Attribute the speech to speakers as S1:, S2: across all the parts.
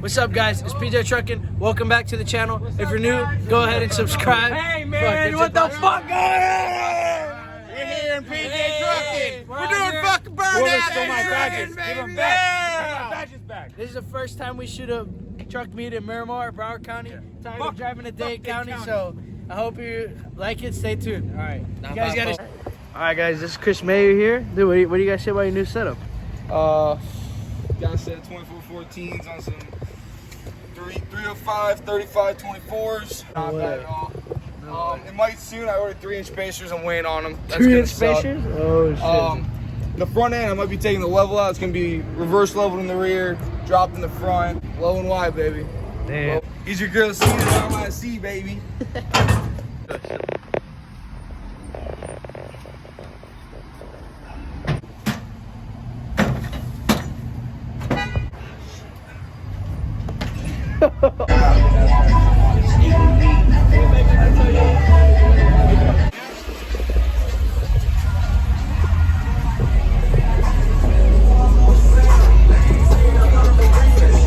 S1: What's up, guys? It's Pjtruckin. Welcome back to the channel. If you're new, go ahead and subscribe.
S2: Hey man, what the fuck going on?
S3: We're here in Pjtruckin. We're doing fucking burnouts.
S2: Give my badges. Give them back. Give my badges back.
S1: This is the first time we shoot a truck meet in Miramar, Broward County. Tired of driving to Dade County, so I hope you like it. Stay tuned. All right, you guys got it. All right, guys, this is Chris Mayer here. Dude, what do you guys say about your new setup?
S3: Got a set of 24-14s on some 305, 35, 24s. Not bad at all. It might soon. I ordered 3-inch spacers. I'm waiting on them.
S1: 3-inch spacers? Oh shit.
S3: The front end, I might be taking the level out. It's gonna be reverse leveled in the rear, dropped in the front, low and wide, baby.
S1: Damn.
S3: Well, he's your girl, see you around my sea, baby.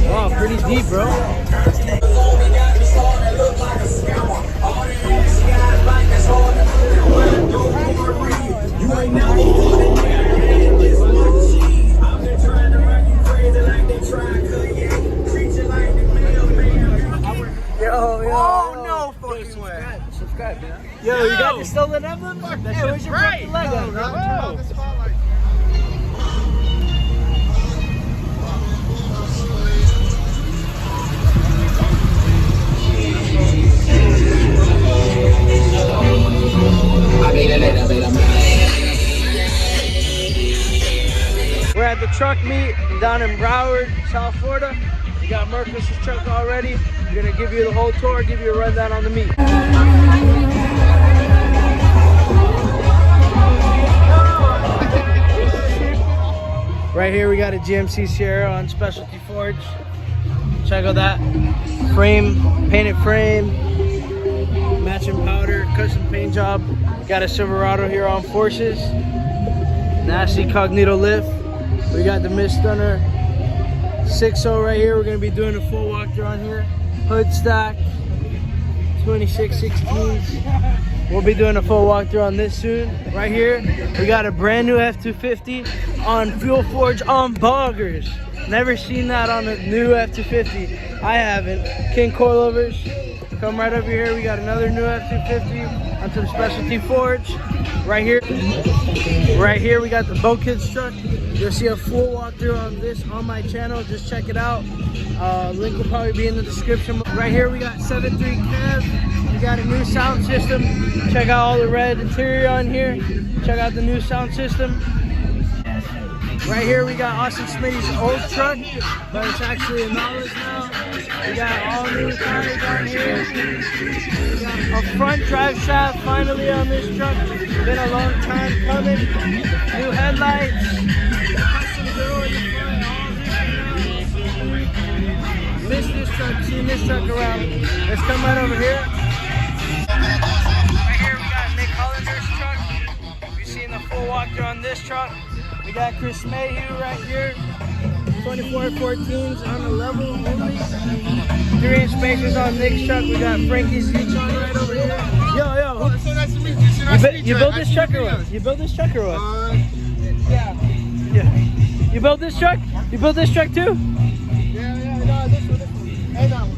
S1: Wow, pretty deep, bro. Subscribe, man. Yo, you got the stolen emblem? That shows your broken leg up, bro. We're at the truck meet down in Broward, South Florida. We got Marcus's truck already. We're gonna give you the whole tour, give you a rundown on the meet. Right here we got a GMC Sierra on specialty forge. Check out that frame, painted frame, matching powder, custom paint job. Got a Silverado here on Forces. Nasty Cognito lift. We got the Mist Stunner 6.0 right here. We're gonna be doing a full walkthrough on here. Hood stack, 2616s. We'll be doing a full walkthrough on this soon. Right here, we got a brand new F250 on Fuel Forge on boggers. Never seen that on a new F250. I haven't. King coilovers. Come right over here. We got another new F250 on some specialty forge. Right here, we got the Bo Kids truck. You'll see a full walkthrough on this on my channel. Just check it out. Link will probably be in the description. Right here, we got 7.3 cab. We got a new sound system. Check out all the red interior on here. Check out the new sound system. Right here, we got Austin Smitty's old truck, but it's actually a Knowledge now. We got all new tires on here. We got a front drive shaft finally on this truck. It's been a long time coming. New headlights. Custom grill in the front. All this. Missed this truck, seen this truck around. Let's come right over here. Right here, we got Nick Hollander's truck. We've seen the full walkthrough on this truck. We got Chris Mayhew right here, 24-14s on the level only. 3-inch spacers on Nick's truck. We got Frankie's truck right over here. Yo.
S3: So nice to meet you.
S1: You built this truck or what? You built this truck or what? Yeah. You built this truck? You built this truck too?
S3: Yeah, no, this one. Hey, that one.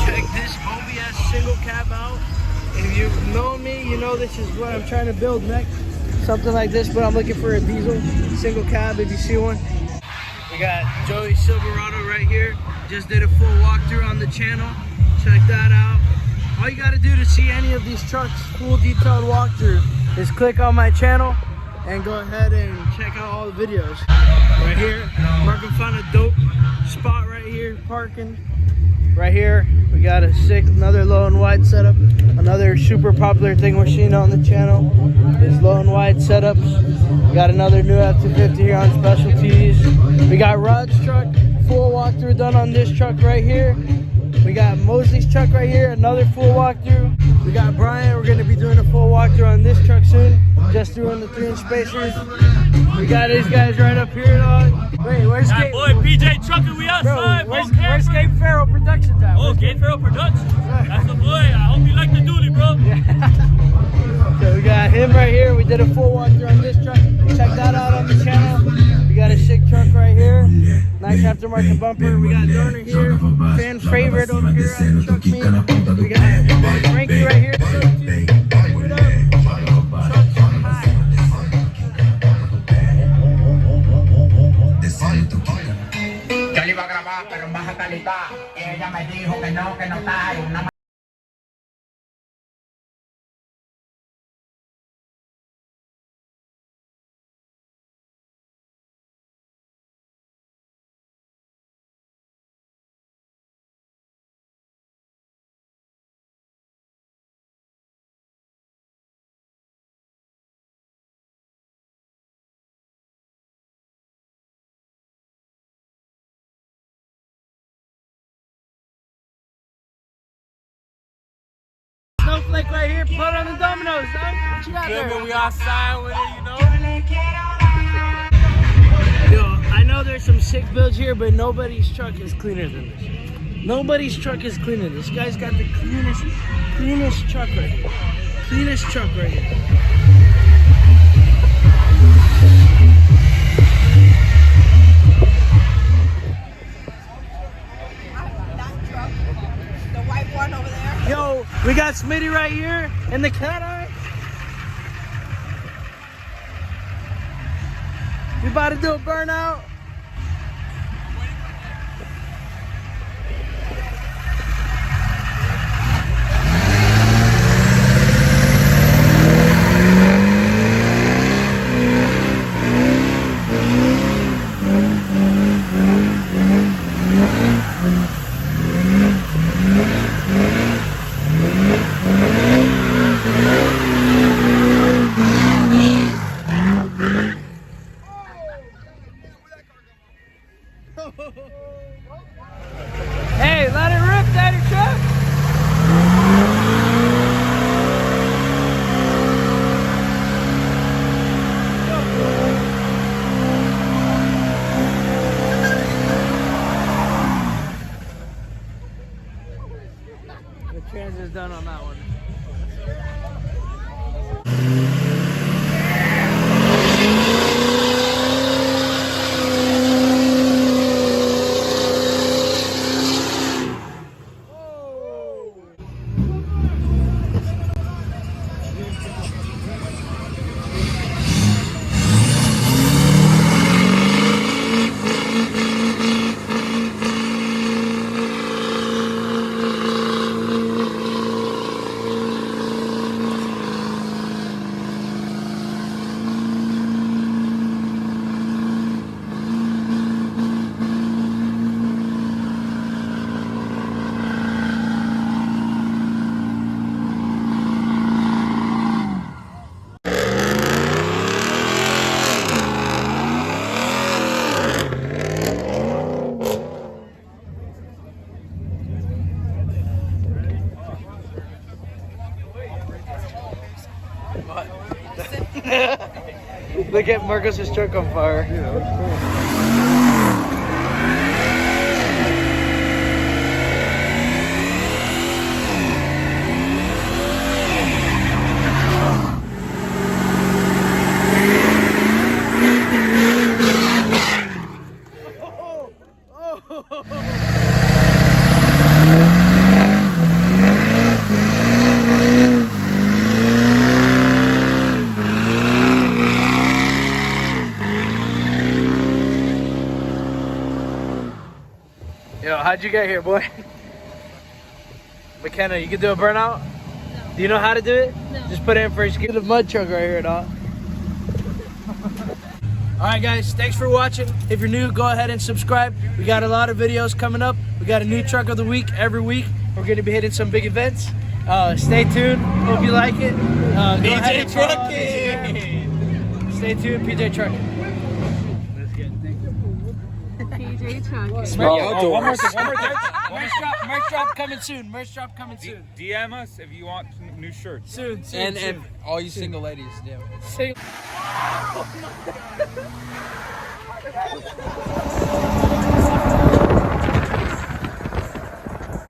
S1: Check this OBS single cab out. If you've known me, you know this is what I'm trying to build next. Something like this, but I'm looking for a diesel single cab if you see one. We got Joey Silverado right here. Just did a full walkthrough on the channel. Check that out. All you gotta do to see any of these trucks, full detailed walkthrough, is click on my channel and go ahead and check out all the videos. Right here, Marco found a dope spot right here, parking. Right here, we got a sick, another low and wide setup. Another super popular thing we're seeing on the channel is low and wide setups. We got another new F250 here on specialties. We got Rod's truck, full walkthrough done on this truck right here. We got Mosley's truck right here, another full walkthrough. We got Brian, we're gonna be doing a full walkthrough on this truck soon. Just doing the 3-inch spacers. We got these guys right up here, dog. Wait, where's Kate?
S2: Pjtruckin, we outside.
S1: Where's Gabe Farrell Productions at?
S2: Oh, Gabe Farrell Productions. That's the boy. I hope you like the dually, bro.
S1: So we got him right here. We did a full walkthrough on this truck. Check that out on the channel. We got a sick truck right here. Nice aftermarket bumper. We got Dorner here. Fan favorite over here at the truck meet. We got Frankie right here.
S4: Yo le iba a grabar, pero en baja calidad. Y ella me dijo que no tayo.
S1: Snowflake right here. Put on the dominoes, dog. What you got there?
S2: We outside with it, you know.
S1: Yo, I know there's some sick builds here, but nobody's truck is cleaner than this. Nobody's truck is cleaner. This guy's got the cleanest truck right here. Cleanest truck right here.
S5: The white one over there.
S1: Yo, we got Smitty right here in the cat eye. We about to do a burnout. Hey, let it rip, Daddy Truck. The trans is done on that one. Look at Marcos's truck on fire. Yeah, that's Yo, how'd you get here, boy? McKenna, you can do a burnout? No. Do you know how to do it? No. Just put it in first. Get the mud truck right here, dog. Alright guys, thanks for watching. If you're new, go ahead and subscribe. We got a lot of videos coming up. We got a new truck of the week every week. We're going to be hitting some big events. Stay tuned. Hope you like it. Pjtruckin! Stay tuned, Pjtruckin.
S2: One more thing.
S1: Merch drop coming soon. Merch drop coming soon.
S2: DM us if you want new shirts.
S1: Soon.
S6: And all you single ladies, yeah.